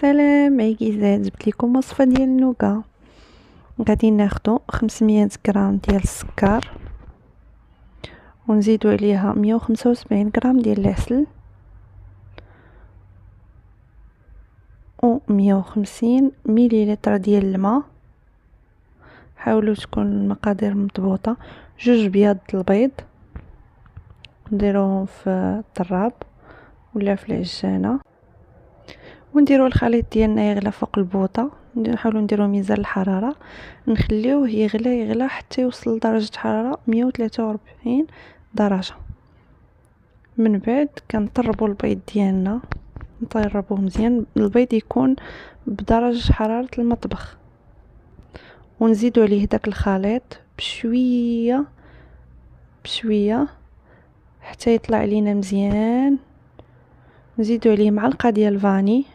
سلام عيكيزات، جبت لكم وصفه ديال النوكا. غادي ناخدو 500 غرام ديال السكر، ونزيدو عليها 175 غرام ديال العسل، و 150 مليلتر ديال الماء. حاولوا تكون المقادير مضبوطه. 2 بياض البيض نديروهم في الطراب ولا في العجانه، ونديروا الخليط ديالنا يغلى فوق البوطه. نحاولوا نديروا ميزان الحراره، نخليوه يغلى حتى يوصل لدرجه حراره 143 درجه. من بعد كنطربوا البيض ديالنا، نطربوه مزيان. البيض يكون بدرجه حراره المطبخ، ونزيدوا عليه داك الخليط بشويه بشويه حتى يطلع لينا مزيان. نزيدوا عليه معلقه ديال الفاني